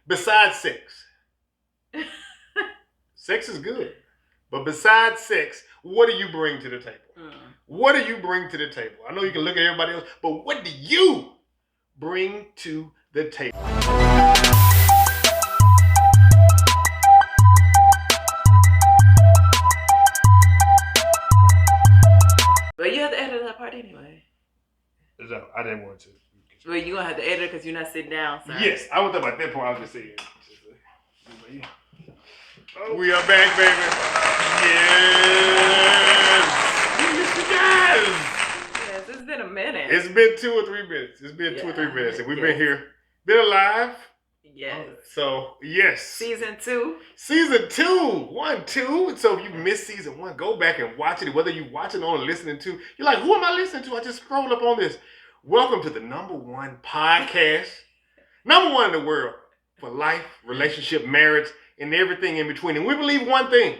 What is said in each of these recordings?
Besides sex. Sex is good. But besides sex, what do you bring to the table? What do you bring to the table? I know you can look at everybody else, but what do you bring to the table? But you have to edit that part anyway. I didn't want to. Well, you're going to have to edit it because you're not sitting down, sir. Yes, I was talking about that part. I was just saying. We are back, baby. Yes, it's been a minute. It's been 2 or 3 minutes. It's been 2 or 3 minutes. And we've been here, been alive. Yes. So, yes. Season 2. Season 2. 1, 2. So, if you missed season 1, go back and watch it. Whether you watching or listening to, you're like, who am I listening to? I just scrolled up on this. Welcome to the #1 podcast. #1 in the world for life, relationship, marriage, and everything in between. And we believe one thing.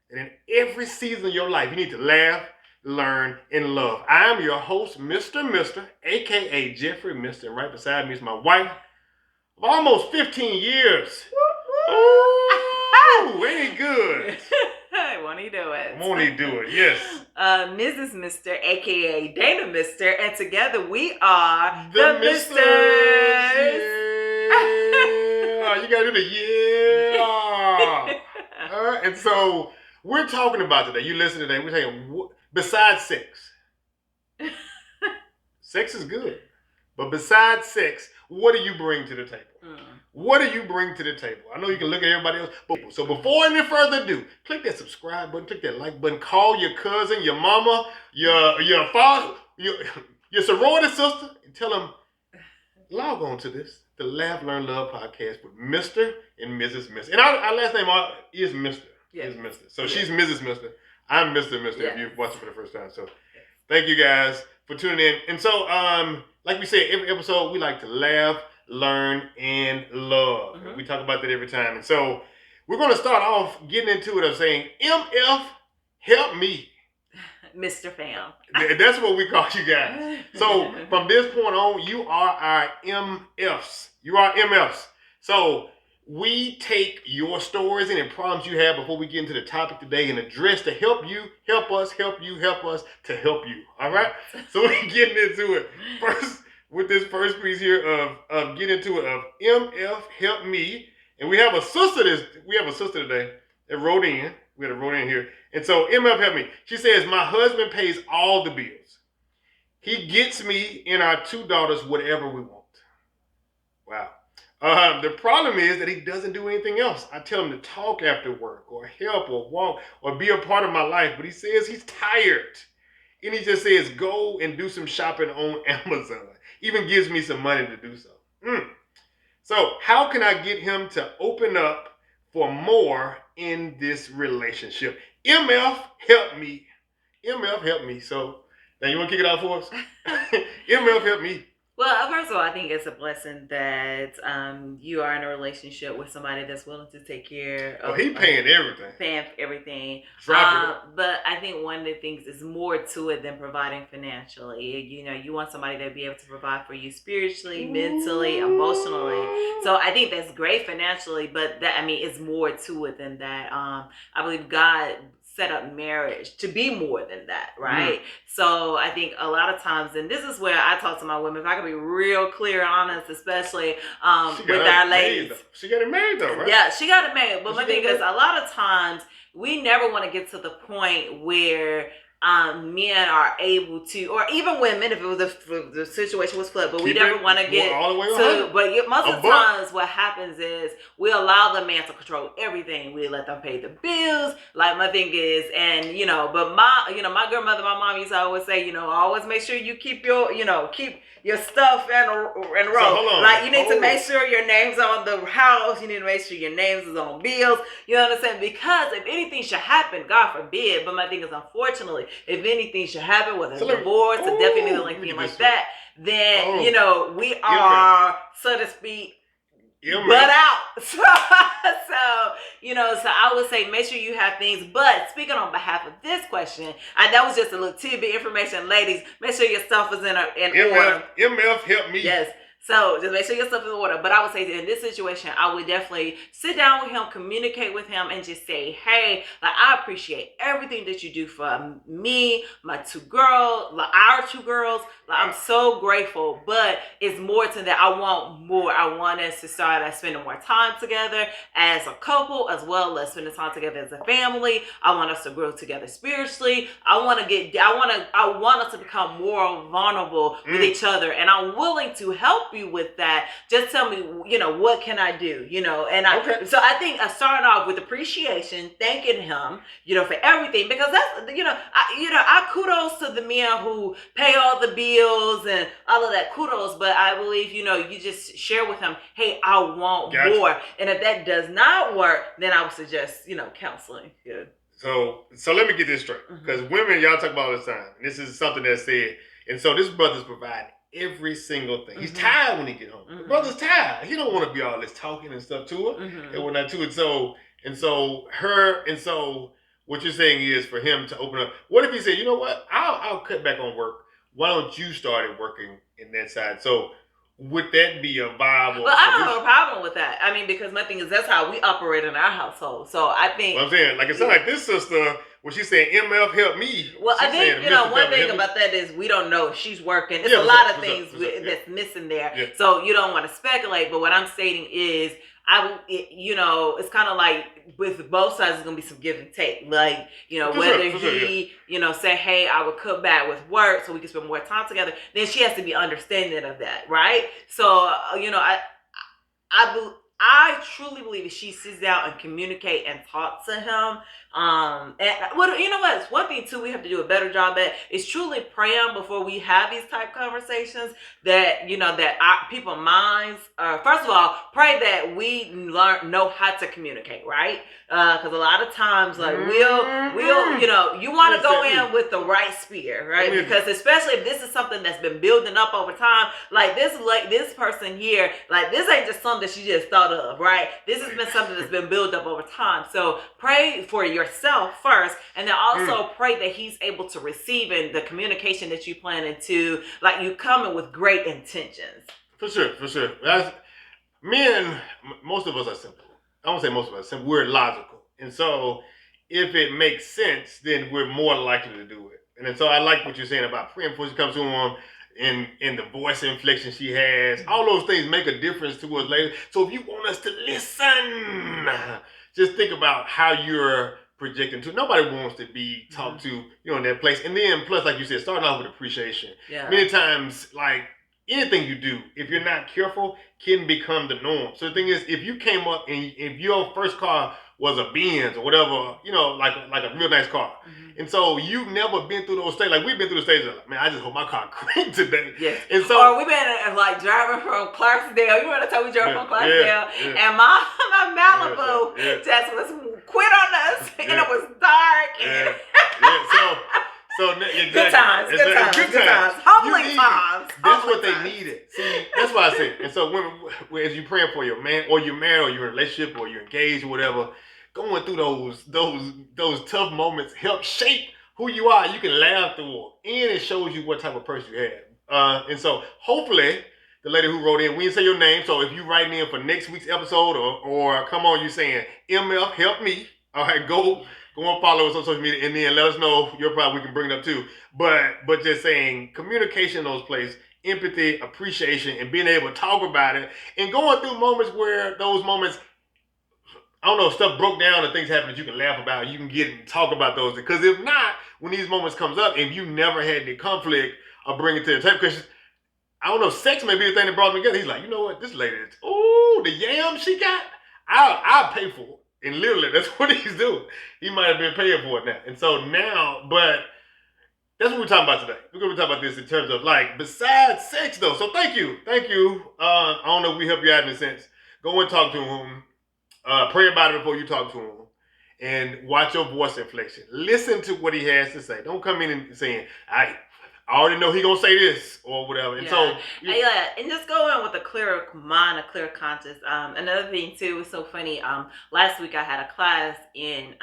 That in every season of your life, you need to laugh, learn, and love. I am your host, Mr. Mister, a.k.a. Jeffrey Mister. And right beside me is my wife of almost 15 years. Ooh, ain't he good? Won't he do it? Won't he do it? Yes. Mrs. Mister, a.k.a. Dana Mister, and together we are the Misters. Yeah. You got to do the yeah. All right. And so we're talking about today. You listen today. We're saying besides sex. Sex is good. But besides sex, what do you bring to the table? What do you bring to the table? I know you can look at everybody else. So before any further ado, click that subscribe button, click that like button, call your cousin, your mama, your father, your sorority sister, and tell them, log on to this, the Laugh, Learn, Love podcast with Mr. and Mrs. Misty. And our last name is Mr. Yes. Is Mr. So she's Mrs. Mister. I'm Mr. Mister Yes. if you've watched it for the first time. So thank you guys for tuning in. And so, like we say, every episode, we like to laugh, learn, and love. And we talk about that every time. And so we're going to start off getting into it of saying, MF, help me. Mr. Fam. That's what we call you guys. So from this point on, you are our MFs. You are MFs. So we take your stories and problems you have before we get into the topic today and address to help you, help us, help you, help us to help you. All right? So we're getting into it. First, with this first piece here of getting into it of MF, help me. And we have a sister today that wrote in. We had a wrote in here. And so MF, help me. She says, my husband pays all the bills. He gets me and our 2 daughters whatever we want. Wow. The problem is that he doesn't do anything else. I tell him to talk after work or help or walk or be a part of my life. But he says he's tired. And he just says, go and do some shopping on Amazon. Even gives me some money to do so. So how can I get him to open up for more in this relationship? MF, help me. MF, help me. So now you want to kick it out for us? MF, help me. Well, first of all, I think it's a blessing that you are in a relationship with somebody that's willing to take care of. Oh, he paying everything. Paying everything. But I think one of the things is more to it than providing financially. You know, you want somebody to be able to provide for you spiritually, mentally, emotionally. So I think that's great financially, but it's more to it than that. I believe God set up marriage to be more than that, right? So I think a lot of times, and this is where I talk to my women, if I can be real clear and honest, especially with our ladies. She got it married though, right? Yeah, she got it married. But my thing is, a lot of times, we never want to get to the point where men are able to, or even women, if it was the situation was flipped, but we never want to get all the way to. But most of the times, what happens is we allow the man to control everything. We let them pay the bills. Like my thing is, and but my grandmother, my mom used to always say, always make sure you keep your stuff in a row. Like you need to make sure your name's on the house. You need to make sure your name's is on bills. You understand? Because if anything should happen, God forbid. But my thing is, unfortunately, if anything should happen, whether it's divorce or definitely anything like that, then we are, so to speak, butt out. So I would say make sure you have things. But speaking on behalf of this question, that was just a little tidbit information, ladies. Make sure your stuff is in order. MF, help me. Yes. So just make sure your stuff is in order. But I would say that in this situation, I would definitely sit down with him, communicate with him, and just say, hey, like, I appreciate everything that you do for me, my two girls, like our two girls. Like, I'm so grateful, but it's more to that. I want more. I want us to start spending more time together as a couple, as well as spending time together as a family. I want us to grow together spiritually. I want us to become more vulnerable with each other, and I'm willing to help you with that. Just tell me, what can I do? So I think I started off with appreciation, thanking him, for everything, because that's, I kudos to the men who pay all the bills and all of that, kudos. But I believe, you just share with him, hey, I want more. And if that does not work, then I would suggest, counseling. Yeah. So let me get this straight, because women, y'all talk about all the time. This is something that's said, and so this brother's providing every single thing. He's tired when he get home. The brother's tired. He don't want to be all this talking and stuff to her and whatnot to it. So what you're saying is for him to open up. What if he said, you know what? I'll cut back on work. Why don't you start working in that side? So would that be a viable? Well, I don't have a problem with that. I mean, because my thing is that's how we operate in our household. So I think. Well, I'm saying, like, it's not like this sister. When she's saying MF help me. Well, I think, one thing about that is we don't know if she's working. It's a lot of things that's missing there. Yeah. So you don't want to speculate. But what I'm stating is, it's kind of like with both sides, there's going to be some give and take. Like, whether he, say, hey, I would cut back with work so we can spend more time together, then she has to be understanding of that, right? So, I truly believe if she sits down and communicate and talk to him, and well, you know what? It's one thing too we have to do a better job at is truly praying before we have these type conversations. That that our people's minds. First of all, pray that we know how to communicate, right? Because a lot of times, like we'll you want to go in with the right spirit, right? Because especially if this is something that's been building up over time, like this person here, like this ain't just something that she just thought of, right? This has been something that's been built up over time. So pray for yourself first, and then also pray that he's able to receive in the communication that you planning to, like you coming with great intentions. For sure. Men, most of us are simple. I won't say most of us are simple. We're logical, and so if it makes sense, then we're more likely to do it. And then, so I like what you're saying about praying before she comes to him. In the voice inflection she has, all those things make a difference to us later. So if you want us to listen, just think about how you're projecting to. Nobody wants to be talked to, in that place. And then plus, like you said, starting off with appreciation. Yeah. Many times, like anything you do, if you're not careful, can become the norm. So the thing is, if you came up and if your first car was a Benz or whatever, like a real nice car. And so you've never been through those stages. Like we've been through the stages of, man, I just hope my car cranked today. Yes. And so, or we've been like driving from Clarksdale. You remember the time we drove from Clarksdale? And my Malibu just was quit on us, and it was dark. Exactly. Good times. Humbling times. That's what they needed. See, that's why I said. And so when as you're praying for your man, or you're married, or you're in a relationship, or you're engaged, or whatever, going through those tough moments help shape who you are. You can laugh through them, and it shows you what type of person you have. And so hopefully the lady who wrote in, we didn't say your name, so if you writing in for next week's episode, or come on, you saying MF help me. All right, go and follow us on social media, and then let us know your problem. We can bring it up too. But just saying communication in those places, empathy, appreciation, and being able to talk about it, and going through moments where those moments, I don't know, stuff broke down and things happen that you can laugh about. You can get and talk about those. Because if not, when these moments comes up, and you never had any conflict or bring it to the table, because I don't know, sex may be the thing that brought them together. He's like, you know what, this lady, the yam she got, I'll pay for it. And literally, that's what he's doing. He might have been paying for it now. And so now, but that's what we're talking about today. We're going to be talking about this in terms of, like, besides sex, though. So thank you. I don't know if we help you out in a sense. Go and talk to him. Pray about it before you talk to him. And watch your voice inflection. Listen to what he has to say. Don't come in and saying, I already know he gonna say this or whatever. And so and just go in with a clear mind, a clear conscience. Another thing too was so funny. Last week I had a class and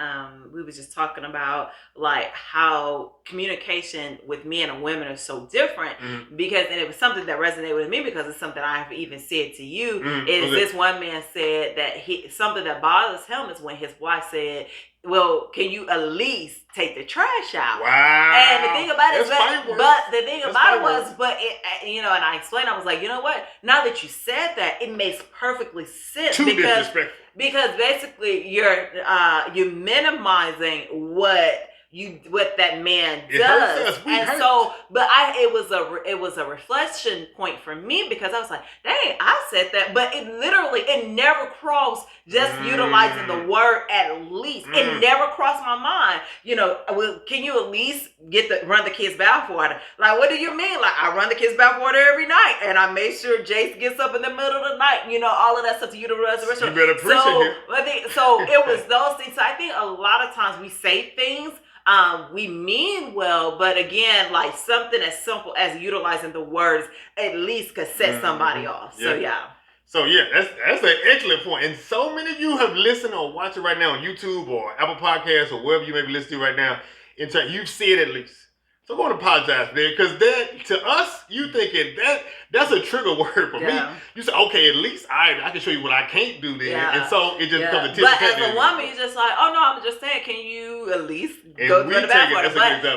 we was just talking about like how communication with men and women are so different because, and it was something that resonated with me because it's something I have even said to you. Is this one man said that something that bothers him is when his wife said, well, can you at least take the trash out? Wow. And the thing about it, but the thing about it was, and I explained, I was like, you know what? Now that you said that, it makes perfectly sense because basically you're minimizing what that man does. It was a reflection point for me because I was like, dang, I said that, but it never crossed just utilizing the word at least. It never crossed my mind. Can you at least run the kids' bathwater? Like, what do you mean? Like, I run the kids' bathwater every night and I make sure Jace gets up in the middle of the night, all of that stuff to utilize the restroom. You better appreciate so it was those things. So I think a lot of times we say things, we mean well, but again, like something as simple as utilizing the words at least could set somebody off. So that's an excellent point. And so many of you have listened or watched it right now on YouTube or Apple Podcasts or wherever you may be listening to right now. You've said at least. So I'm going to apologize for that because that, to us, you thinking that's a trigger word for me. You say, okay, at least I can show you what I can't do then. And so it just becomes a tip. But as a woman, you're just like, oh no, I'm just saying, can you at least go through the bathwater?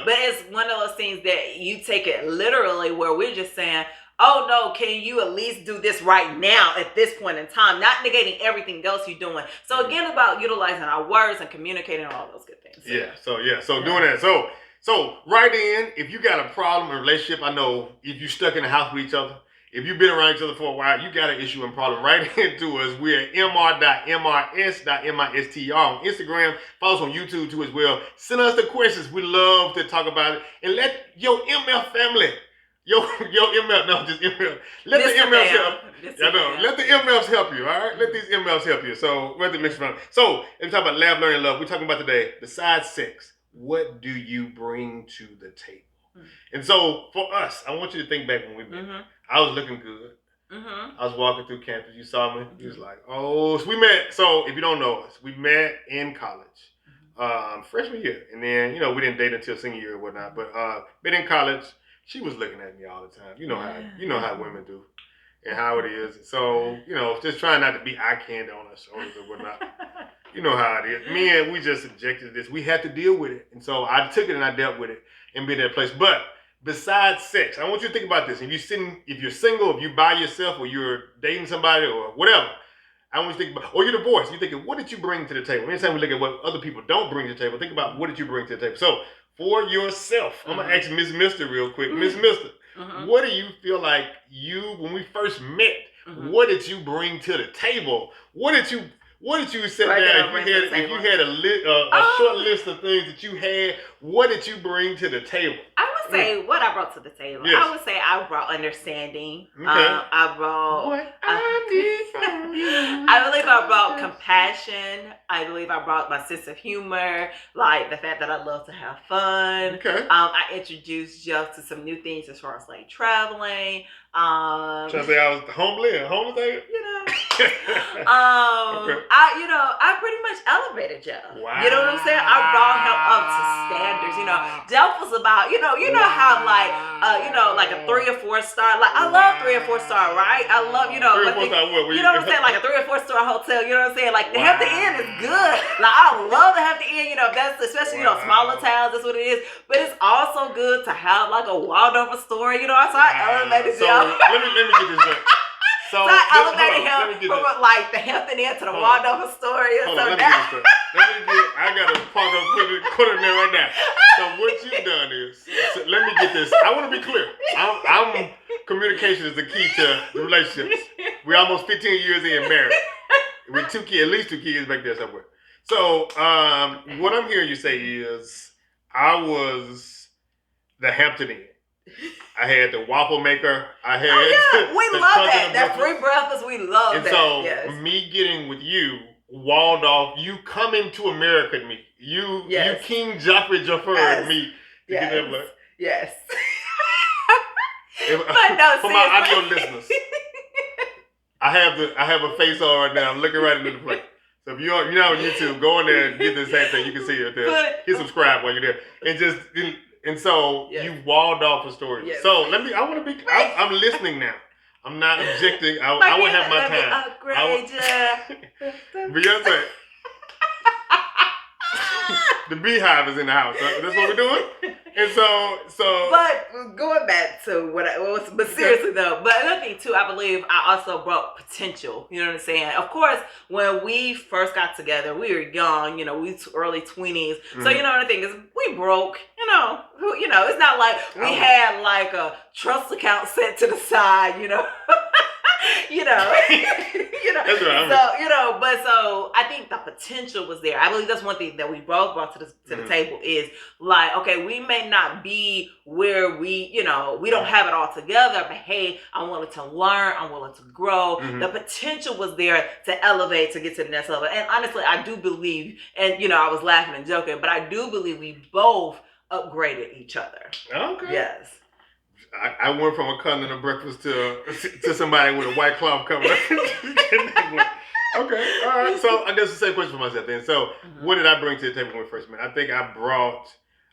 But it's one of those things that you take it literally where we're just saying, oh no, can you at least do this right now at this point in time? Not negating everything else you're doing. So again, about utilizing our words and communicating all those good things. So doing that. So write in if you got a problem in a relationship. I know if you stuck in the house with each other, if you've been around each other for a while, you got an issue and problem. Write into us. We're at mr.mrs.mistr on Instagram. Follow us on YouTube too as well. Send us the questions. We love to talk about it. And let your MF family, your MF, no, just MF. Let the MFs help. Let the MFs help you, all right? Let these MFs help you. So, let the mix fun. So, if we talk about love, learning, love, we're talking about today, besides sex, what do you bring to the table? And so, for us, I want you to think back when we met. I was looking good. I was walking through campus. You saw me. You was like, oh, so we met. So, if you don't know us, we met in college, freshman year. And then, we didn't date until senior year or whatnot. But been in college. She was looking at me all the time. You know how women do and how it is. So, just trying not to be eye candy on our shoulders or whatnot. You know how it is. Men, we just subjected to this. We had to deal with it. And so I took it and I dealt with it and been in that place. But besides sex, I want you to think about this. If you're single, if you're by yourself or you're dating somebody or whatever, I want you to think about, or you're divorced, you're thinking, what did you bring to the table? Anytime we look at what other people don't bring to the table, think about what did you bring to the table. So, for yourself, I'm going to ask Mrs Misty real quick. Mrs Misty, what do you feel like when we first met, what did you bring to the table? What did you sit down, if you had a short list of things that you had, what did you bring to the table? I would say what I brought to the table. Yes. I would say I brought understanding. Okay. I brought what I need from you. I believe I brought compassion. I believe I brought my sense of humor, like the fact that I love to have fun. Okay. I introduced Jeff to some new things as far as like traveling. Trying to say I was homeless thing? Okay. I pretty much elevated Jeff. Wow. You know what I'm saying? I brought him up to standards. Jeff was about, how like a 3 or 4 star. Like I love 3 or 4 star, right? I love, 3 or 4 star what? You know what I'm saying? Like a 3 or 4 star hotel. You know what I'm saying? Like the Hampton Inn is good. Like I love the Hampton Inn. That's especially smaller towns. That's what it is. But it's also good to have like a Waldorf Astoria. So I elevated Jeff. Let me get this up. So I elevated him from like the Hampton Inn to the Waldorf Astoria. I got to put it in there right now. So what you've done is, let me get this. I want to be clear. Communication is the key to relationships. We're almost 15 years in married. With 2 kids, at least 2 kids back there somewhere. So what I'm hearing you say is, I was the Hampton Inn. I had the waffle maker. I had we love that. That free breakfast, we love that. And so me getting with you, Waldorf, you coming to America to me. You King Joffrey Jaffer to me. Yes. But no, for my audio seriously. listeners, I have a face on right now. I'm looking right into the plate. So if you're not on YouTube, go in there and get the same thing. You can see it there. Hit subscribe while you're there, and so Yes. you walled off a story. Yes. So I want to be. I'm listening now. I'm not objecting. I will have my time. Upgrade you. Beyonce. The beehive is in the house. That's what we're doing. And so. But going back to but seriously though, but another thing too, I believe I also brought potential. You know what I'm saying? Of course, when we first got together, we were young. You know, we early 20s. So you know the thing is, we broke. You know, it's not like we had like a trust account set to the side. You know. That's right. So I think the potential was there. I believe that's one thing that we both brought to the table is like, okay, we may not be where we don't have it all together, but hey, I'm willing to learn, I'm willing to grow. The potential was there to elevate, to get to the next level. And honestly, I do believe, and I was laughing and joking, but I do believe we both upgraded each other. Okay. Yes. I went from a continental breakfast to somebody with a white cloth coming up. Okay, all right. So I guess the same question for myself then. So what did I bring to the table when we first met? I think I brought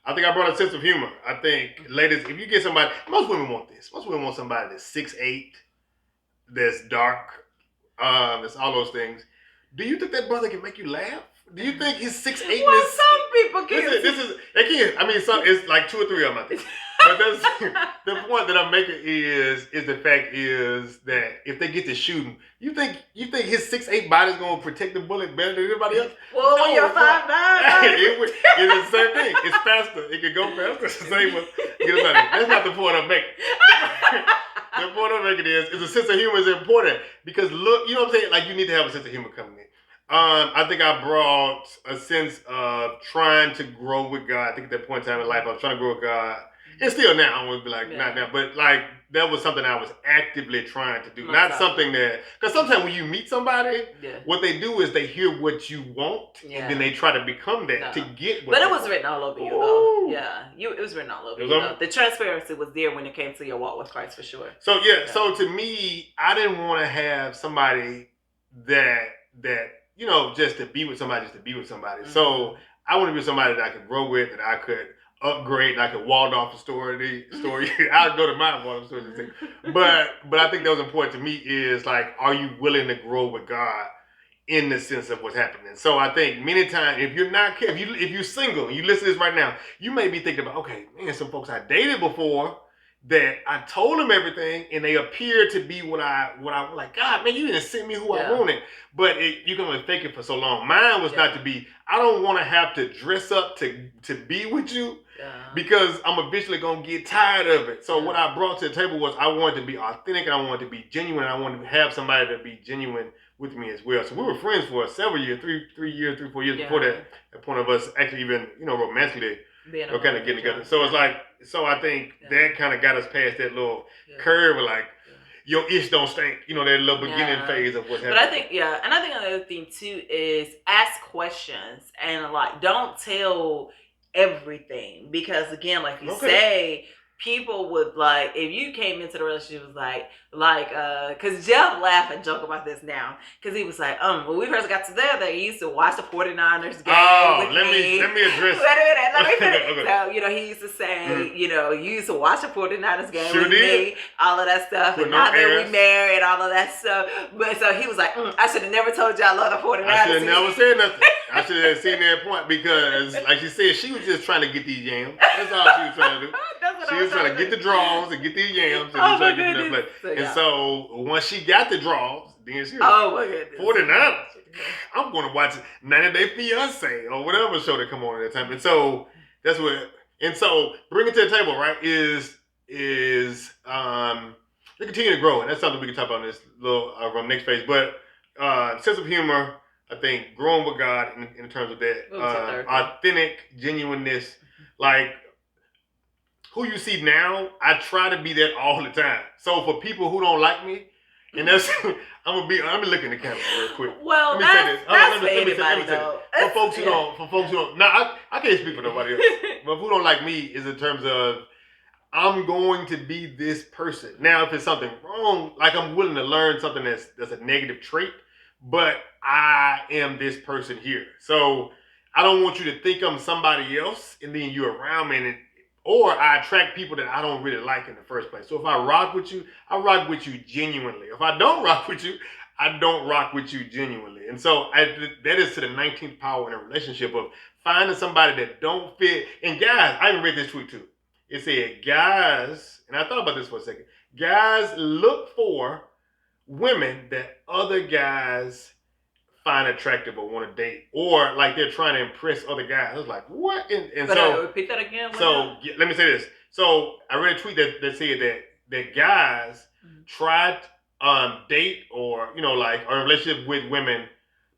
a sense of humor. I think, ladies, if you get somebody, most women want this. Most women want somebody that's 6'8", that's dark, that's all those things. Do you think that brother can make you laugh? Do you think his 6'8"? Well, some people can. They can. I mean, it's like 2 or 3 of them, I think. But that's the point that I'm making is the fact is that if they get to shooting, you think his 6'8" body's gonna protect the bullet better than anybody else? Well, no, when you're 5'9", it's the same thing. It's faster. It can go faster. It's the same with that's not the point I'm making. The point I'm making is a sense of humor is important because look, you know what I'm saying? Like you need to have a sense of humor coming in. I think I brought a sense of trying to grow with God. I think at that point in time in life, I was trying to grow with God. And still now, I want to be like, not now. But like, that was something I was actively trying to do. Not something that, because sometimes when you meet somebody, what they do is they hear what you want, and then they try to become that to get what But it was written all over you, though. Yeah, it was written all over you, though. The transparency was there when it came to your walk with Christ, for sure. So, so to me, I didn't want to have somebody that just to be with somebody, So I want to be somebody that I could grow with, that I could upgrade, and I could wall off the story. I'll go to my wall off stories and things. But I think that was important to me is like, are you willing to grow with God in the sense of what's happening? So I think many times if you're single, you listen to this right now, you may be thinking about, okay, man, some folks I dated before that I told them everything and they appear to be what I was like, God, man, you didn't send me who I wanted. But you can only fake it for so long. Mine was not to be, I don't want to have to dress up to be with you because I'm eventually going to get tired of it. So what I brought to the table was I wanted to be authentic and I wanted to be genuine. I wanted to have somebody to be genuine with me as well. So we were friends for several years, 4 years before that point of us actually even, romantically kind of getting together. So it's like, so I think that kind of got us past that little curve of like, your ish don't stink, that little beginning phase of what's happening. But I think, and I think another thing too is ask questions and like, don't tell everything because again, like you say, people would like, if you came into the relationship was like, cause Jeff laugh and joke about this now, cause he was like, when we first got together, he used to watch the 49ers game with me. Let me address. Let me finish. So, he used to say, you used to watch the 49ers game with me, all of that stuff, and now that we married, all of that stuff. But so he was like, I should have never told you I love the 49ers. I should have never said nothing. I should have seen that point because, like she said, she was just trying to get these yams. That's all she was trying to do. She was trying to get the draws and get these yams and try to get them play. And so once she got the draws, then she was 49ers. I'm going to watch 90 Day Fiance or whatever show that come on at that time. And so that's what. And so bring it to the table, right? Is to continue to grow, and that's something we can talk about in this little from next phase. But sense of humor, I think, growing with God in terms of that authentic genuineness, like. Who you see now, I try to be that all the time. So for people who don't like me, and that's I'm gonna look in the camera real quick. Well, that's for anybody though. For folks who don't, now I can't speak for nobody else. But who don't like me is in terms of I'm going to be this person. Now, if it's something wrong, like I'm willing to learn something that's a negative trait, but I am this person here. So I don't want you to think I'm somebody else, and then you're around me, or I attract people that I don't really like in the first place. So if I rock with you, I rock with you genuinely. If I don't rock with you, I don't rock with you genuinely. And so that is to the 19th power in a relationship of finding somebody that don't fit. And guys, I even read this tweet too. It said, guys, and I thought about this for a second. Guys, look for women that other guys find attractive or want to date, or like they're trying to impress other guys. I was like, what? And so repeat that again. So let me say this. So I read a tweet that said that guys try date or like a relationship with women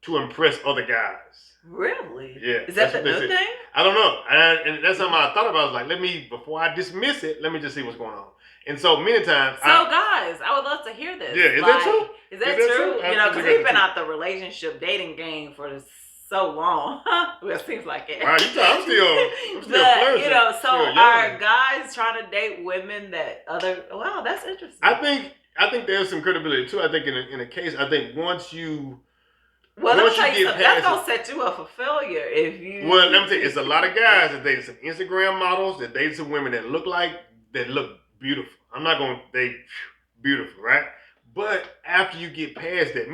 to impress other guys. Really? Yeah. Is that the new thing? I don't know. And that's something I thought about. I was like, before I dismiss it, let me just see what's going on. And so many times. Guys, I would love to hear this. Yeah, is that true? Is that true? Because we've been out the relationship dating game for so long. Well, it seems like it. Wow, I'm still flourishing. So are guys trying to date women that other? Wow, that's interesting. I think there's some credibility too. I think in a case, I think once you. Well, let me tell you something. That's gonna set you up for failure if you. Well, let me tell you, it's a lot of guys that date some Instagram models, that date some women that look beautiful. I'm not gonna date beautiful, right? But after you get past that,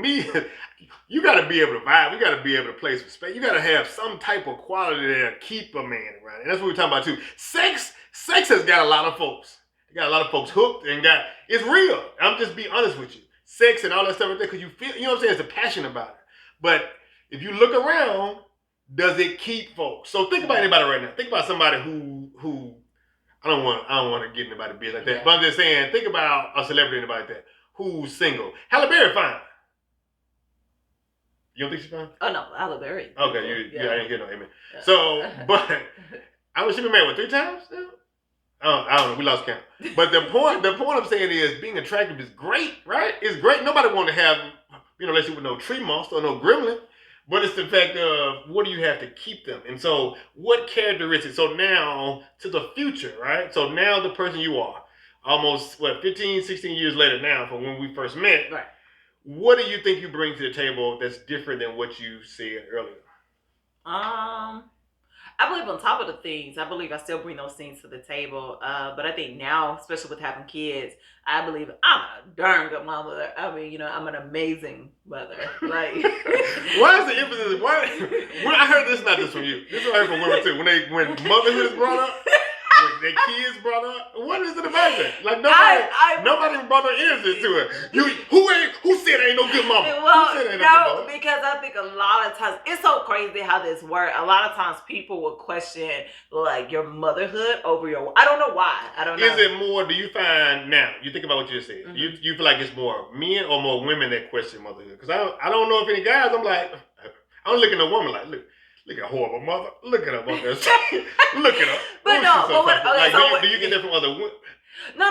you got to be able to vibe. You got to be able to play some space. You got to have some type of quality there to keep a man around. And that's what we're talking about too. Sex has got a lot of folks. It got a lot of folks hooked and it's real. I'm just be honest with you. Sex and all that stuff right there, because you feel, you know what I'm saying? It's a passion about it. But if you look around, does it keep folks? So think about anybody right now. Think about somebody who I don't want to get anybody business like that. Yeah. But I'm just saying, think about a celebrity, anybody like that, who's single. Halle Berry fine. You don't think she's fine? Oh no, Halle Berry. Okay, I didn't hear no amen. Yeah. So, but she been married 3 times now? I don't know. We lost count. But the point I'm saying is being attractive is great, right? It's great. Nobody want to have relationship with no tree monster or no gremlin. But it's the fact of what do you have to keep them? And so what characteristics? So now to the future, right? So now the person you are, almost 15, 16 years later now from when we first met, right? What do you think you bring to the table that's different than what you said earlier? I believe on top of the things, I believe I still bring those things to the table. But I think now, especially with having kids, I believe I'm a darn good mother. I mean, I'm an amazing mother. Like, why is the emphasis? When I heard this, not just from you. This is heard from women too. When motherhood is brought up, when their kids brought up, what is it about that? Like nobody brought no energy to it. Who said ain't no good mama? Well, because I think a lot of times it's so crazy how this works. A lot of times people will question like your motherhood over your. I don't know why. I don't know. Is it more? Do you find now? You think about what you just said. Mm-hmm. You feel like it's more men or more women that question motherhood? Because I don't know if any guys. I'm like, I'm looking at a woman like, look at a horrible mother. Look at her mother. Look at her. But no, but what? Okay, like, do you get that from other women? No.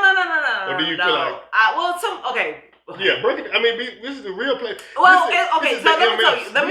Or do you feel like? Okay. Yeah, break it. I mean, this is the real place. Well, okay. So let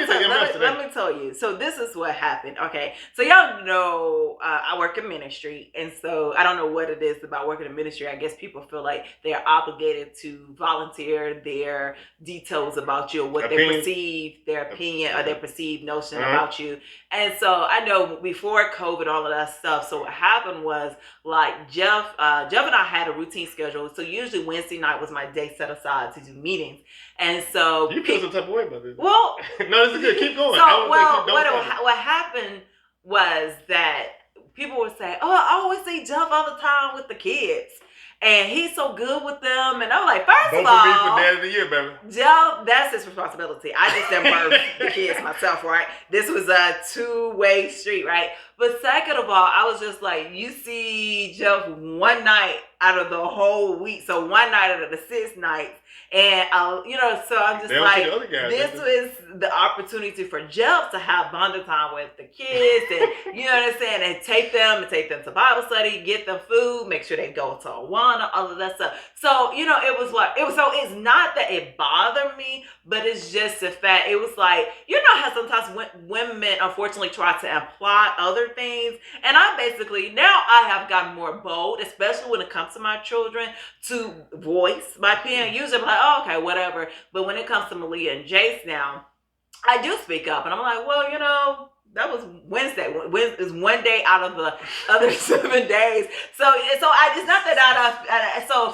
me tell you. So this is what happened. Okay, so y'all know I work in ministry, and so I don't know what it is about working in ministry. I guess people feel like they're obligated to volunteer their details about you, or what they perceive, their opinion, or their perceived notion about you. And so I know before COVID, all of that stuff. So what happened was like Jeff and I had a routine schedule. So usually Wednesday night was my day set aside to do meetings. And so you feel some type of way about this. Well, no, this is good. Keep going. So what happened was that people would say, "Oh, I always see Jeff all the time with the kids, and he's so good with them." And I'm like, first of all, me for Dad of the Year, baby. Jeff, that's his responsibility. I just didn't birth the kids myself, right? This was a 2-way street, right? But second of all, I was just like, you see Jeff one night out of the whole week. So one night out of the 6 nights. And, so I'm just like, this was the opportunity for Jeff to have bonding time with the kids and, you know what I'm saying, and take them to Bible study, get them food, make sure they go to Awana, all of that stuff. So, it's not that it bothered me, but it's just the fact, it was like, how sometimes women unfortunately try to imply other things. And now I have gotten more bold, especially when it comes to my children, to voice my opinion. Usually I'm like, oh, okay, whatever. But when it comes to Malia and Jace now, I do speak up. And I'm like, well, that was Wednesday. It's one day out of the other 7 days. So it's not that so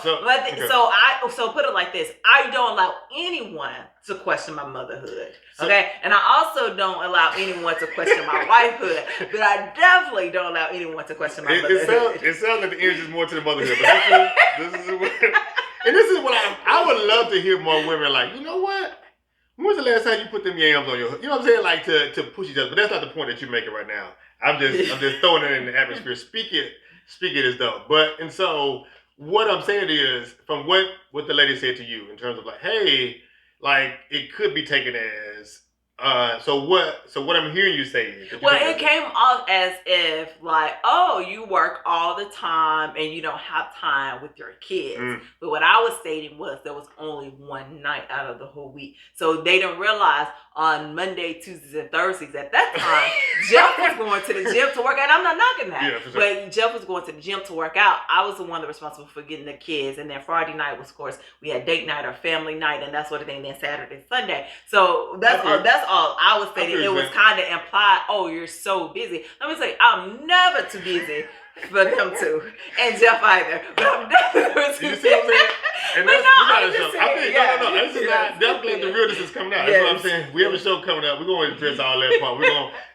put it like this. I don't allow anyone to question my motherhood. Okay? And I also don't allow anyone to question my wifehood. But I definitely don't allow anyone to question my motherhood. It sounds like the energy is more to the motherhood. But this is what I would love to hear more women like, you know what? When was the last time you put them yams on your, you know what I'm saying? Like to push each other. But that's not the point that you're making right now. I'm just throwing it in the atmosphere. Speak it as though. And so what I'm saying is, from what the lady said to you in terms of like, hey, like it could be taken as so what I'm hearing you say is, it came off as if like, oh, you work all the time and you don't have time with your kids. But what I was stating was there was only one night out of the whole week. So they didn't realize on Monday, Tuesdays, and Thursdays at that time, Jeff was going to the gym to work out. I'm not knocking that. Yeah, for sure. But Jeff was going to the gym to work out. I was the one that was responsible for getting the kids. And then Friday night was, of course, we had date night or family night and that sort of thing. Then Saturday, Sunday. So that's all I was saying. It was kind of implied, oh, you're so busy. Let me say, I'm never too busy for them too. And Jeff either. But I'm never too busy. You see what I'm saying? And that's, this is not, definitely the realness is coming out. That's what I'm saying. We have a show coming up. We're going to address all that part.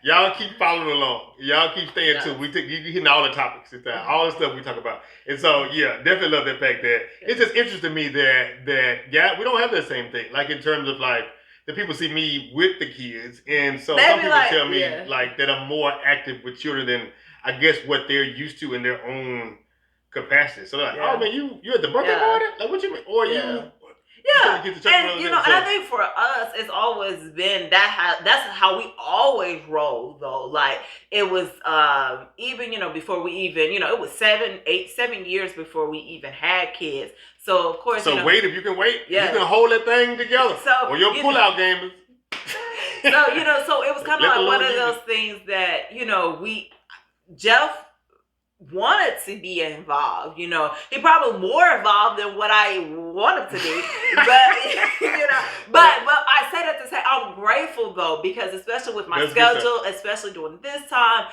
Y'all keep following along. Y'all keep staying tuned. You hitting all the topics. It's all the stuff we talk about. And so, definitely love that fact that it's just interesting to me that we don't have that same thing. Like in terms of like, the people see me with the kids. And so some people tell me like that I'm more active with children than I guess what they're used to in their own capacity. So like, oh man, you at the birthday party? Like what you mean? Or you and I think for us, it's always been that's how we always roll though. Like it was even before we even it was 7 years before we even had kids. So of course, wait if you can wait, you can hold that thing together. So or your pull-out game. So it was kind of like one of those things that Jeff wanted to be involved. He probably more involved than what I want him to be. But I say that to say I'm grateful though, because especially with my schedule, especially during this time,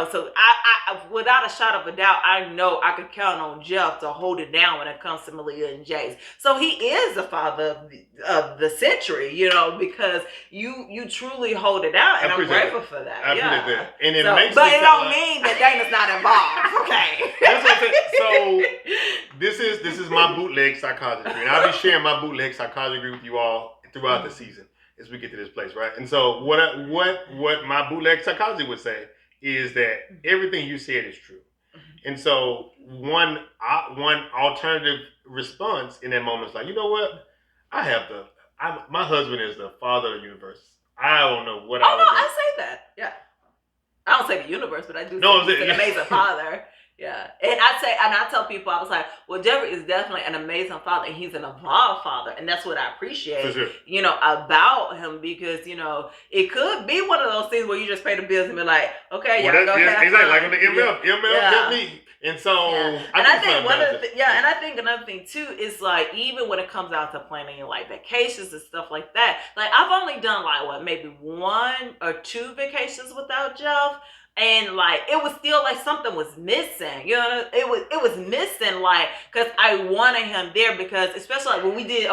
so I without a shot of a doubt, I know I could count on Jeff to hold it down when it comes to Malia and Jace. So he is the father of the century, because you truly hold it down, and I'm grateful for that. I appreciate that. And it don't mean that Dana's not involved. Okay. That's what I'm saying. So this is my bootleg psychology degree. And I'll be sharing my bootleg psychology degree with you all throughout the season as we get to this place, right? And so what my bootleg psychology would say is that everything you said is true. And so one alternative response in that moment is like, you know what? My husband is the father of the universe. I don't know what I would do. I say that. Yeah. I don't say the universe, but I do say he's an amazing father. Yeah. And I tell people, I was like, well, Jeffrey is definitely an amazing father, and he's an evolved father. And that's what I appreciate, about him, because, it could be one of those things where you just pay the bills and be like, okay, y'all go have exactly, like on the MF help me. And so, I think another thing too is like, even when it comes out to planning like vacations and stuff like that, like I've only done like maybe 1 or 2 vacations without Jeff. And like it was still like something was missing, it was missing, like, because I wanted him there, because especially like when we did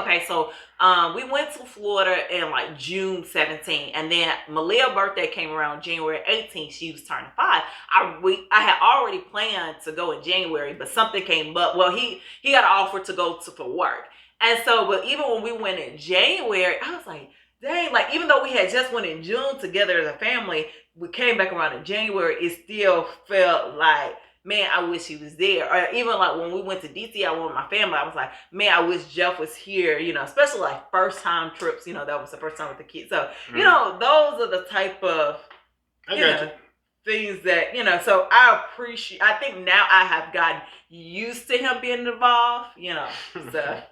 we went to Florida in like June 17th, and then Malia's birthday came around January 18th. She was turning 5. I had already planned to go in January, but something came up. Well, he got an offer to go for work, and so but even when we went in January, I was like, dang, like even though we had just went in June together as a family, we came back around in January, it still felt like, man, I wish he was there. Or even like when we went to DC, I went with my family. I was like, man, I wish Jeff was here, you know, especially like first time trips, you know, that was the first time with the kids. So, you know, those are the type of, you know, things that, you know, so I think now I have gotten used to him being involved, you know, so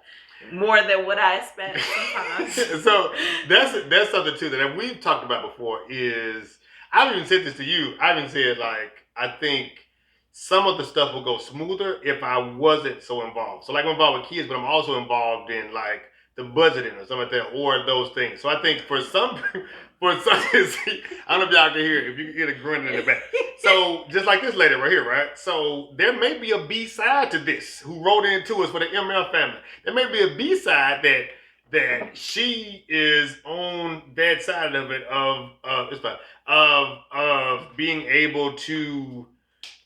more than what I expect sometimes. So that's something too that we've talked about before is, I've even said this to you, I even said like, I think some of the stuff will go smoother if I wasn't so involved. So like I'm involved with kids, but I'm also involved in like the budgeting or something like that, or those things. So I think for some, I don't know if y'all can hear it, if you can hear the grin in the back. So just like this lady right here, right? So there may be a B side to this who wrote into us for the ML family. There may be a B side that she is on that side of it of being able to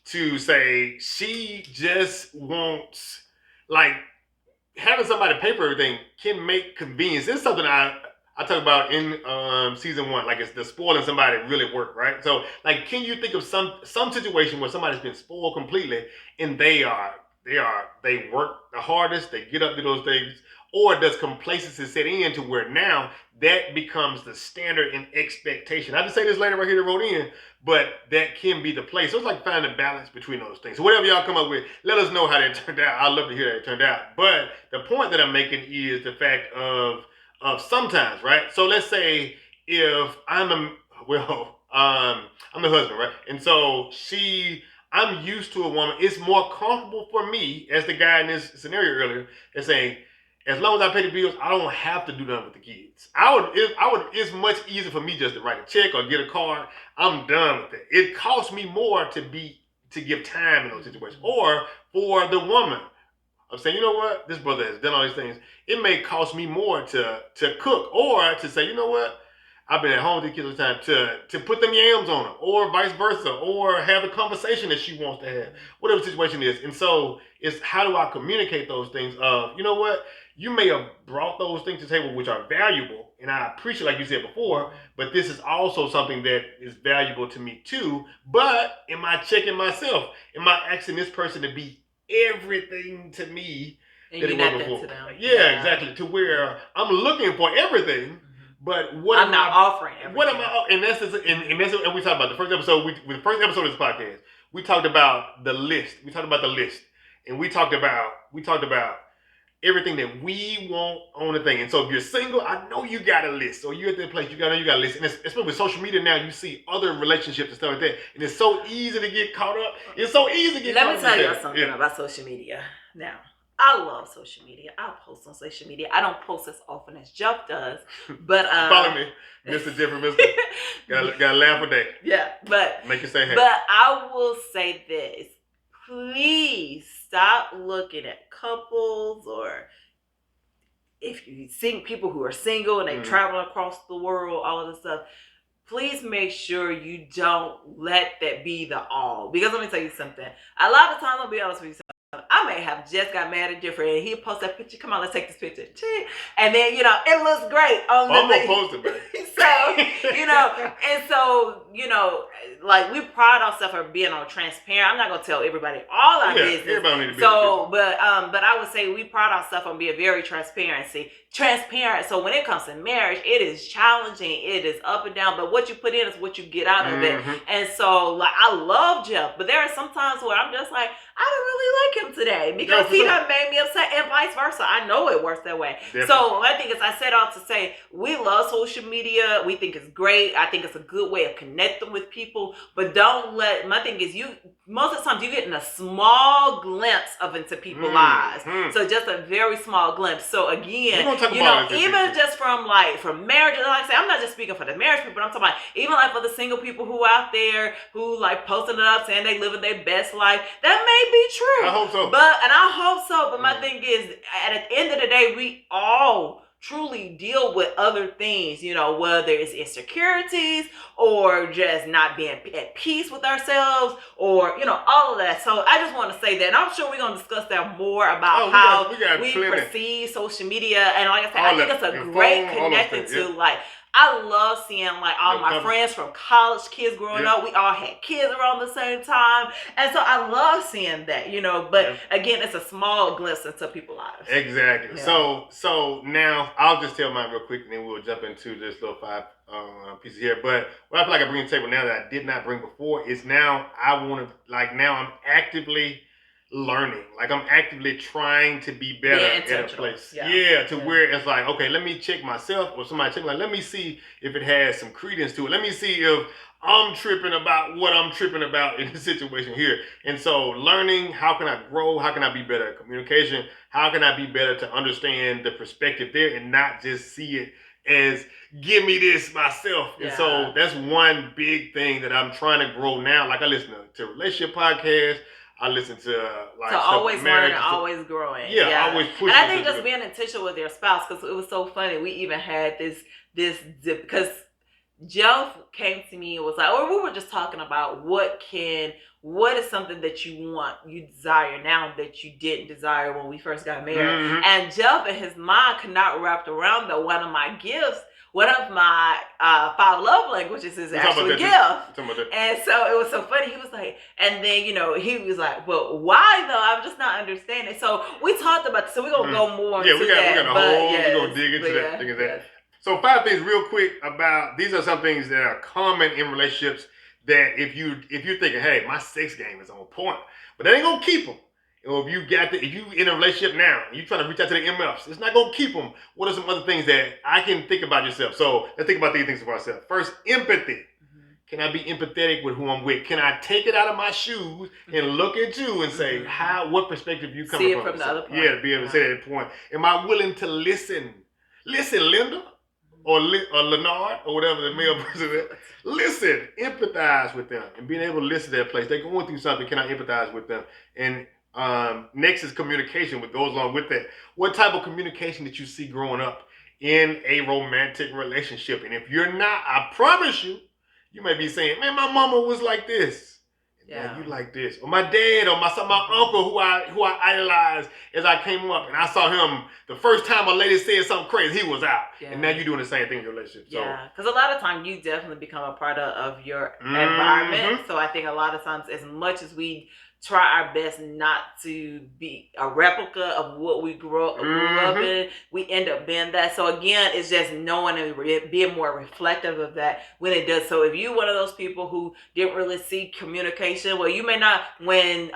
say she just wants, like, having somebody pay for everything can make convenience. This is something I talk about in season 1, like it's the spoiling somebody really work, right? So like, can you think of some situation where somebody's been spoiled completely and they work the hardest, they get up to those things, or does complacency set in to where now that becomes the standard and expectation? I just say this lady right here that wrote in, but that can be the place. So it's like finding a balance between those things. So whatever y'all come up with, let us know how that turned out. I'd love to hear how it turned out. But the point that I'm making is the fact of sometimes, right? So let's say if I'm the husband, right? And so I'm used to a woman. It's more comfortable for me, as the guy in this scenario earlier, is saying, as long as I pay the bills, I don't have to do nothing with the kids. It's much easier for me just to write a check or get a card. I'm done with it. It costs me more to give time in those situations. Or for the woman, I'm saying, you know what? This brother has done all these things. It may cost me more to cook, or to say, you know what? I've been at home with the kids all the time, to put them yams on her, or vice versa, or have a conversation that she wants to have, whatever the situation is. And so it's, how do I communicate those things of, you know what? You may have brought those things to the table which are valuable, and I appreciate, like you said before, but this is also something that is valuable to me too. But am I checking myself? Am I asking this person to be everything to me and that it was before? To them. Yeah, exactly. To where I'm looking for everything, but what I'm not offering everything. What am I? And that's and we talked about the first episode. The first episode of this podcast, we talked about the list. We talked about the list, and we talked about everything that we want on the thing. And so if you're single, I know you got a list. So you're at that place, you got a list. And especially with social media now, you see other relationships and stuff like that. And it's so easy to get caught up. It's so easy to get caught up. Let me tell you something about social media. Now, I love social media. I post on social media. I don't post as often as Jeff does. But follow me, Mr. Different Mister. Gotta laugh a day. Yeah, but make you say hey. But I will say this. Please stop looking at couples, or if you see people who are single and they travel across the world, all of this stuff. Please make sure you don't let that be the all. Because let me tell you something. A lot of times, I'll be honest with you, I may have just got mad at Jeffrey and he post that picture. Come on, let's take this picture. And then, you know, it looks great on the I'm gonna post it, baby. So, you know, and so, you know, like, we pride ourselves for being transparent. I'm not gonna tell everybody all our business. Everybody need to be but I would say we pride ourselves on being very transparent. So when it comes to marriage, it is challenging, it is up and down, but what you put in is what you get out of it. And so, like, I love Jeff, but there are some times where I'm just like, I don't really like him today because he done made me upset, and vice versa. I know it works that way. Definitely. So I think, as I set out to say, we love social media. We think it's great. I think it's a good way of connecting with people, but my thing is, most of the time you getting a small glimpse of into people's lives. So just a very small glimpse. So again, you know, even just from marriages, like I say, I'm not just speaking for the marriage people, but I'm talking about even like for the single people who out there who like posting it up saying they living their best life. That may be true. I hope so. And I hope so. But my thing is, at the end of the day, we all truly deal with other things, you know, whether it's insecurities or just not being at peace with ourselves, or, you know, all of that. So I just want to say that, and I'm sure we're going to discuss that more about how we perceive social media. And like I said, I think it's a great connection to like I love seeing like all my friends from college kids growing up. We all had kids around the same time. And so I love seeing that, you know, but again, it's a small glimpse into people's lives. Exactly. Yeah. So now I'll just tell mine real quick and then we'll jump into this little 5 pieces here. But what I feel like I bring to the table now that I did not bring before is now I want to, like, now I'm actively learning. Like, I'm actively trying to be better at a place. Where it's like, okay, let me check myself, or somebody check me, like, let me see if it has some credence to it. Let me see if I'm tripping about what I'm tripping about in this situation here. And so learning, how can I grow? How can I be better at communication? How can I be better to understand the perspective there and not just see it as give me this myself? And so that's one big thing that I'm trying to grow now. Like, I listen to relationship podcasts. I listen to like always learning, always growing. Always pushing. And I think just being intentional with your spouse, because it was so funny. We even had this because Jeff came to me and was like, or we were just talking about what is something that you desire now that you didn't desire when we first got married. And Jeff in his mind could not wrap around that one of my gifts. One of my 5 love languages is actually gift. And so it was so funny. He was like, and then, you know, he was like, well, why though? I'm just not understanding. So we talked about this. So we're going to go more into that. We're going to dig into that. So 5 things real quick about, these are some things that are common in relationships that if you're thinking, hey, my sex game is on point, but that ain't going to keep them. Or if you in a relationship now, and you're trying to reach out to the MFs, it's not going to keep them. What are some other things that I can think about yourself? So let's think about these things for ourselves. First, empathy. Can I be empathetic with who I'm with? Can I take it out of my shoes and look at you and say, what perspective you coming from? See it from the other point. Yeah, to be able to say that point. Am I willing to listen? Listen, Linda, or Leonard, or whatever the male person is. Listen, empathize with them, and being able to listen to their place. They're going through something. Can I empathize with them? And next is communication, what goes along with that. What type of communication did you see growing up in a romantic relationship? And if you're not, I promise you, you may be saying, man, my mama was like this. Yeah, you like this. Or my dad, or my uncle who I idolized as I came up, and I saw him the first time a lady said something crazy, he was out. And now you're doing the same thing in your relationship. Because a lot of times you definitely become a part of your environment. So I think a lot of times, as much as we try our best not to be a replica of what we grew up in, we end up being that. So again, it's just knowing and being more reflective of that when it does. So if you're one of those people who didn't really see communication, well, you may not, when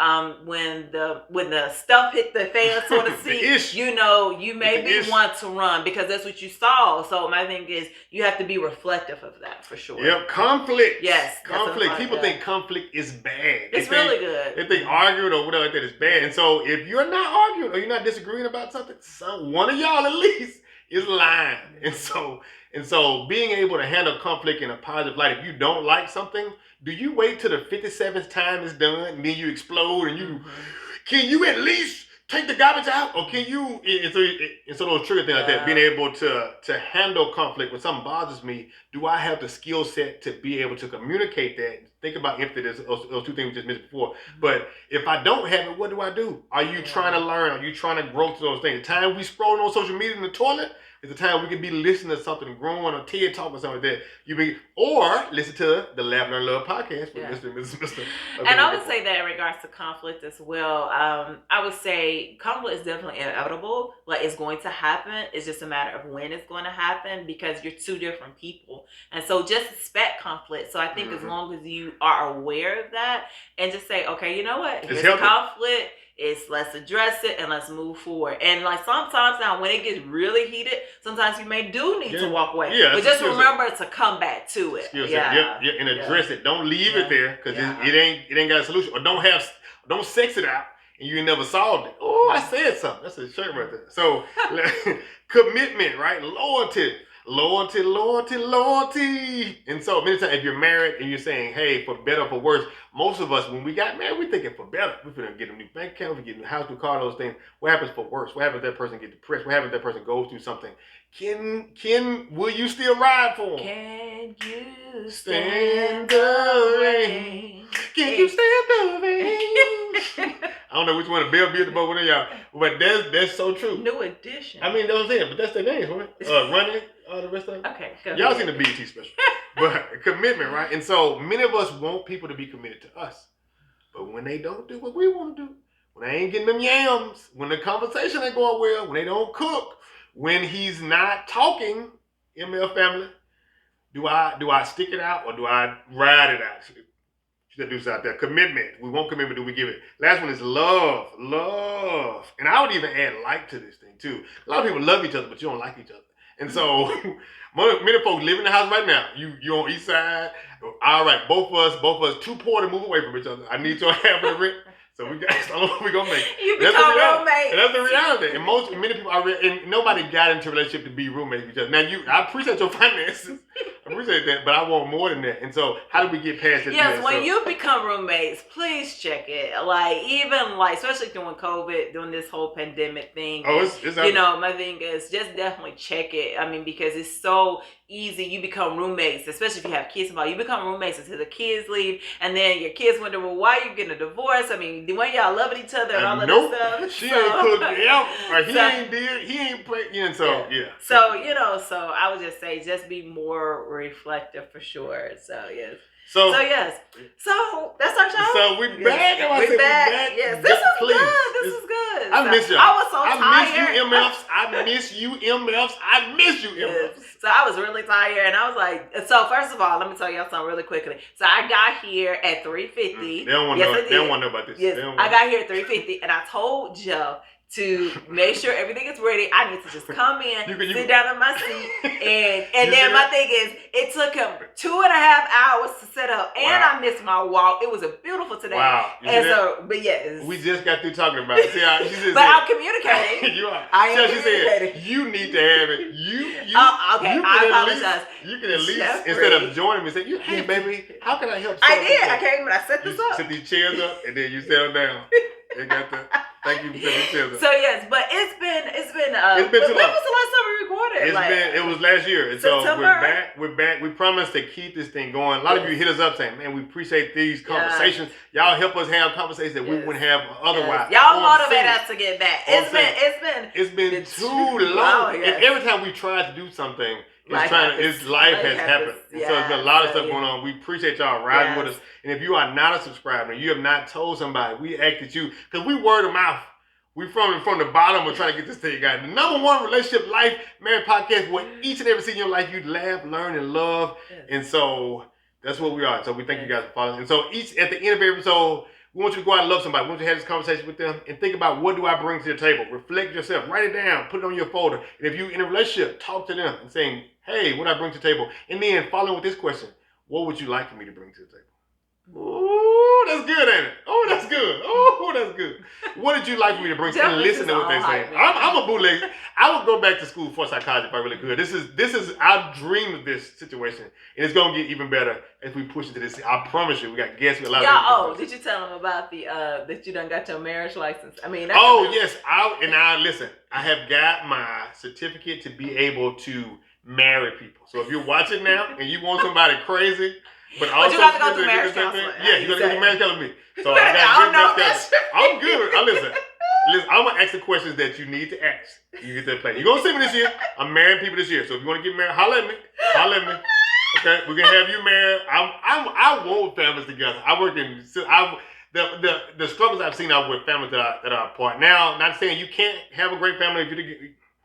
the stuff hit the fan, so to speak, you know, you maybe want to run because that's what you saw. So my thing is, you have to be reflective of that for sure. Yep, conflict. Yes, conflict. People think conflict is bad. It's really good. They arguing or whatever like that is bad. And so if you're not arguing or you're not disagreeing about something, one of y'all at least is lying. And so being able to handle conflict in a positive light, if you don't like something, do you wait till the 57th time is done and then you explode and can you at least take the garbage out? Or can you, it's a little trigger thing like that, being able to handle conflict when something bothers me, do I have the skill set to be able to communicate that? Think about empathy, those 2 things we just mentioned before. But if I don't have it, what do I do? Are you trying to learn? Are you trying to grow through those things? The time we scrolling on social media in the toilet is the time we can be listening to something, growing or TED Talk or something like that. Or listen to the Laugh and Love podcast with Mr. and Mrs. Misty. And I would say that in regards to conflict as well, I would say conflict is definitely inevitable. Like, it's going to happen. It's just a matter of when it's going to happen because you're 2 different people. And so just expect conflict. So I think as long as you are aware of that and just say, okay, you know what? Here's a conflict. Let's address it and let's move forward. And like sometimes now when it gets really heated, sometimes you may need to walk away. But just remember to come back to it. And address it. Don't leave it there because it ain't got a solution. Or don't sex it out and you never solved it. Oh, I said something. That's a shirt right there. So commitment, right? Loyalty. And so many times if you're married and you're saying, hey, for better or for worse, most of us, when we got married, we're thinking for better. We're going to get a new bank account, we're getting a house, new car, those things. What happens for worse? What happens if that person gets depressed? What happens if that person goes through something? Will you still ride for them? Can you stand the rain? Can you stand the rain? I don't know which one, the Bell Biv DeVoe, one of y'all. But that's so true. New edition. I mean, that's what I'm saying, but that's their names, right? Running, all the rest of them. Okay, go Y'all ahead. seen the BET special. But commitment, right? And so many of us want people to be committed to us. But when they don't do what we want to do, when they ain't getting them yams, when the conversation ain't going well, when they don't cook, when he's not talking, ML family, do I stick it out or do I ride it out? That dude's out there. Commitment. We want commitment. Do we give it? Last one is love. Love. And I would even add like to this thing too. A lot of people love each other, but you don't like each other. And so many folks live in the house right now. You on east side. All right, both of us too poor to move away from each other. I need your half of the rent. So that's the only way we're gonna make. You become roommates. And that's the reality. And many people and nobody got into a relationship to be roommates with each other. Now I appreciate your finances. I appreciate that, but I want more than that. And so how do we get past that? Yes, when you become roommates, please check it. Especially during COVID, during this whole pandemic thing. Oh, it's my thing is just definitely check it. I mean, because it's so easy. You become roommates, especially if you have kids involved. You become roommates until the kids leave, and then your kids wonder, well, why are you getting a divorce? I mean, when y'all loving each other and all of that stuff. She ain't cooked out, or he ain't played. And so yeah. So I would just say, just be more reflective for sure. So yes. So yes. So that's our show. So we back. We're back. Yes. This is good. I miss y'all. I was so tired. I miss you, MFs. I miss you, MFs. Yes. So I was really tired, and I was like, so first of all, let me tell y'all something really quickly. So I got here at 3:50. They don't want to know about this. Yes, I got here at 3:50, and I told Joe to make sure everything is ready. I need to just come in, sit down in my seat, and then my thing is, it took him 2.5 hours to set up, and I missed my walk. It was a beautiful today. Wow. But yes. We just got through talking about it. See how she just but I'm communicating. You are. I am communicating. She said, you need to have it. Okay, I apologize. You can at least, instead of joining me, say, hey, baby, how can I help? I did. I came and I set this up. Set these chairs up, and then you settle down. They got the. Thank you for setting these chairs up. So yes, but it's been too long. When was the last time we recorded? It was last year. And so we're back. We promised to keep this thing going. A lot of you hit us up saying, man, we appreciate these conversations. Y'all help us have conversations that we wouldn't have otherwise. Y'all motivate us to get back. It's been too long. And every time we try to do something, life has happened. Yeah. So there's been a lot of stuff going on. We appreciate y'all riding with us. And if you are not a subscriber, and you have not told somebody, we ask that you, because we word of mouth. We from the bottom of trying to get this thing going. The number one relationship, life, marriage podcast where each and every season of your life you laugh, learn, and love. Yes. And so that's what we are. So we thank you guys for following. And so at the end of every episode, we want you to go out and love somebody. We want you to have this conversation with them and think about, what do I bring to the table? Reflect yourself. Write it down. Put it on your folder. And if you're in a relationship, talk to them and saying, hey, what do I bring to the table? And then following with this question, what would you like for me to bring to the table? Ooh, that's good, ain't it? Oh, that's good. Oh, that's good. What did you like for me to bring? And listen to what they say. I'm a bootleg. I would go back to school for psychology if I really could. This is I dream of this situation, and it's gonna get even better as we push into this. I promise you, we got guests with a lot of. Did you tell them about the that you done got your marriage license? I mean. Yes. Listen. I have got my certificate to be able to marry people. So if you're watching now and you want somebody crazy. But also, you have to go through marriage counseling. Yeah, you got to go through marriage counseling with me. So I got good marriage counseling. I'm good. Listen, I'm going to ask the questions that you need to ask. You get that play. You're going to see me this year. I'm marrying people this year. So if you want to get married, holler at me. Okay? We're going to have you married. I want families together. I work in... The struggles I've seen are with families that are apart. Now, not saying you can't have a great family if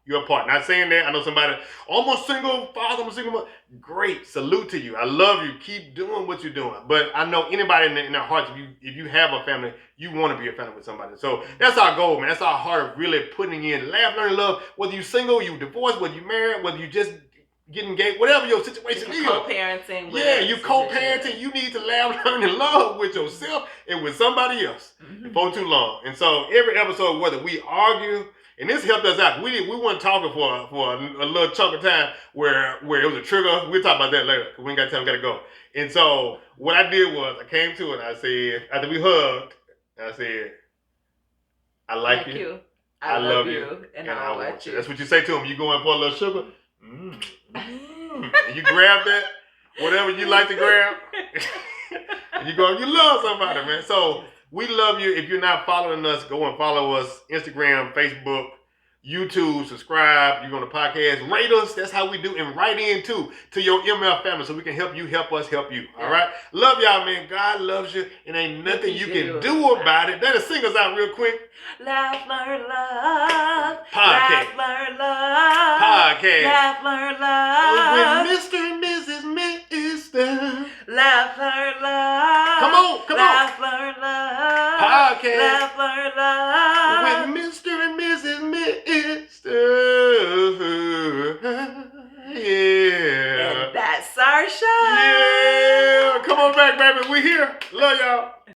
you're apart. Not saying that. I know somebody, I'm a single father, I'm a single mother. Great. Salute to you. I love you. Keep doing what you're doing. But I know anybody in their hearts, if you have a family, you want to be a family with somebody. So that's our goal, man. That's our heart of really putting in laugh, learn, love. Whether you're single, you divorced, whether you're married, whether you just get engaged, whatever your situation is. Co-parenting. Yeah, you co-parenting. You need to laugh, learn, and love with yourself and with somebody else for too long. And so every episode, whether we argue, and this helped us out. We weren't talking for a little chunk of time where it was a trigger. We'll talk about that later because we ain't got time. We gotta go. And so what I did was I came to it. I said, after we hugged, I said, I like you. I love you. And I want you. That's what you say to him. You going for a little sugar? And you grab that, whatever you like to grab. And you go, you love somebody, man. So We love you. If you're not following us, go and follow us. Instagram, Facebook, YouTube, subscribe. You're on the podcast. Rate us. That's how we do. And write in too to your ML family so we can help you, help us, help you. All right? Love y'all, man. God loves you. And ain't nothing you can do about it. That'll sing us out real quick. Laugh, learn, love. Podcast. Laugh, learn, love. Podcast. Laugh, learn, love. With Mr. and Mrs. Mister. Laugh, learn, love. Come on, come on. Laugh, learn, love. Podcast. Laugh, learn, love. With Mr. and Mrs. Mister. Yeah. And that's our show. Yeah. Come on back, baby. We here. Love y'all.